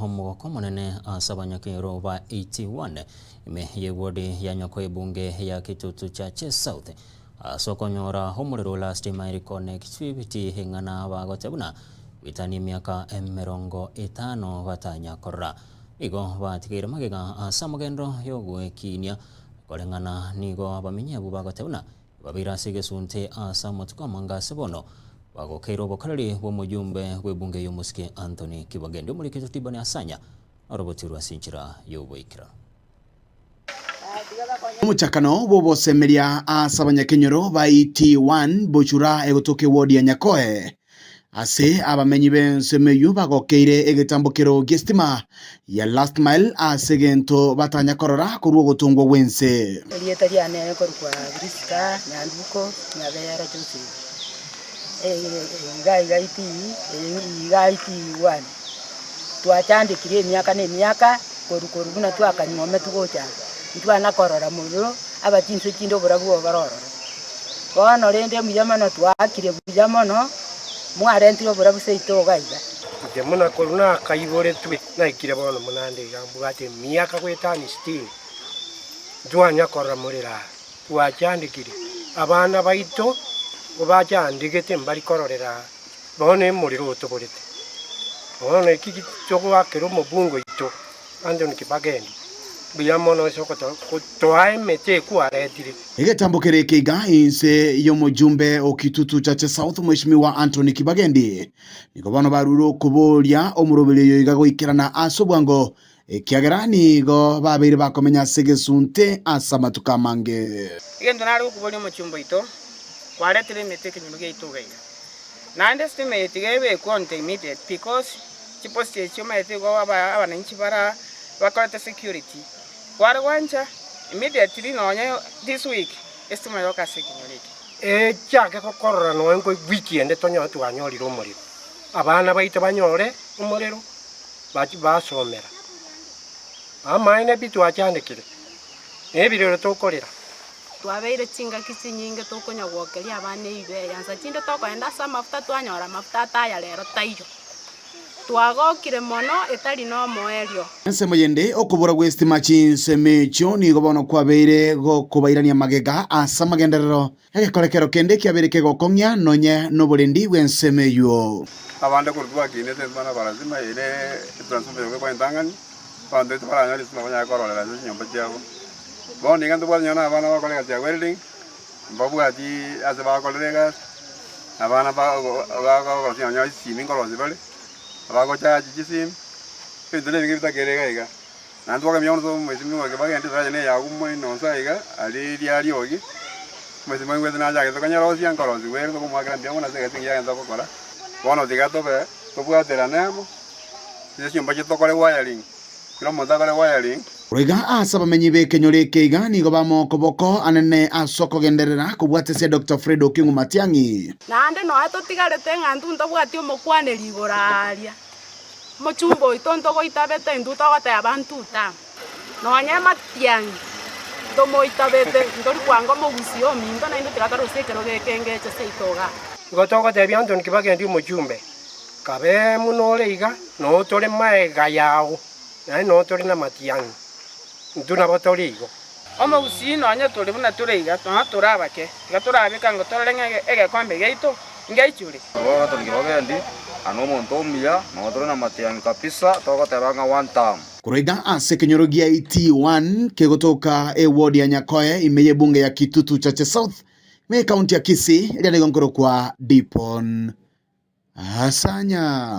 Omugoko munene asabanyakiro ba 81 ime yewodi ya nyoko ebunge ya Kitutu Churches South asokonyora homuliro last mile connectivity hingana bagotebuna witani miaka 50 batanya korra igo batigire magega asamugendo yogwekinia kolengana nigo abamenye bagotebuna babira sigesunte asamotuko mangasebono bagokeiro bokarari bomujumbe gwebunge y'omusike Anthony Kibagende muri Kitutibani asanya arobotirwa sinchira yoboikira Muchakano bobosemeria asabanyakenyoro ba 81 bochura egotoke wodi ya Nyakoe ase abamenyi bensemeyu bagokeire egetambukiro gestima ya last mile asegento batanya korora kuruo gotungwa wense elietaria ne korwa Briska nyanduko nyabera cyose gaiti one twacandikire emyaka korukoru buna twakanyome tugocha twana korora mulo abatinse kindo burabuo baroro bono rende muyamano twakire buyamano mwarentiro burabu seito gaiga demona koruna kaibore twe naikire bono munande gambugate myaka kwetani still twanya korora murira twacandikire abana baito ubacandikete mbari kororera bone muriro utuburite bono ikiki cyo akero mubungo ito Anthony Kibagende biyamono sokoto kutoa mete kuaretire egetambukire kiga inse y'omujumbe o Kitutu Churches South Mheshimiwa Anthony Kibagende niko bano baruro kuboria omurobere yiga goikirana asobwango ekiagerani go babiri bakomenya segesunte asamatuka mange igendo nari kuboria omuchumbo ito kwaretire mete kinyuge ito gaiga nande estimate gebe konte immediate because chiposti chimete go abananchi bara bakorete security kwari wanja immediately nonye this week estimate yoka security chake kokorora no ngo weekend tonyo twanyolira umuriro abana baito banyore umuriro basomera amaine bitu achandikire ebirero tokorera twabeire chingaki chinyinge tokonyagwokeria abana ibe yansa chinde tokoenda sa mafuta twanyora mafuta taya rero taiyo twagokire mono etari no moerio nsemo yende okubura gwestima chinsemecho nigo bono kwabeire go kubairania magega asa magenderero egekorekero kende kiabereke gokongya nonye noburendi bwensemeyo abande kurwa kine tembana barazima ire transfer yo kwa ndangani bande twaranya lisima banya korora nyomba cyabo bone ngando bwanyana abana bakolega cya welding mbabu ati ase bakolega abana ba nyanya simi ngorozi bale abagocha chichisim pendele ngirita kerega nanduka myono so mwezimi wa Kibagende tsaje ne yagumo inonsa iga ali diari ogi mwezimi ngweze na jaga tokanya rosi ankorozi wero ko mwagira mbiamo na sega singia ndo kokora bono digato be to bwatera nemo sisi mbaje tokore wiring kilo monta kore wiring Rega asabamenyi bekenyore keiga nigo bamoko boko anene asoko genderera kubwatese Dr. Fredo Kingu Matiangi nande no atotigarete ng'antu ndabwati omokwaneri igoraria mochumbo itonto goitabete nduto gote abantu ta nonye Matiangi tomoitabete ndori kwango mogusio mindo na indo tigataro sekero gekengeche seitoga gotoka te Anthony Kibagende umujumbe kabe munore iga no tore maega yao na no tore na Matiangi nduna batorigo omo usino anya turi buna tureiga turabake gaturabika ngo torenge egekombe geito ngaichuri Anthony Kibagende ano monto mia no tore na Matiangi kabisa tokotebanga one time Kurega asekenyorogia 81 kegotoka ward ya Nyakoe imeye bunge ya Kitutu Churches South me county ya Kisii ile ngongoro kwa Dipon Asanya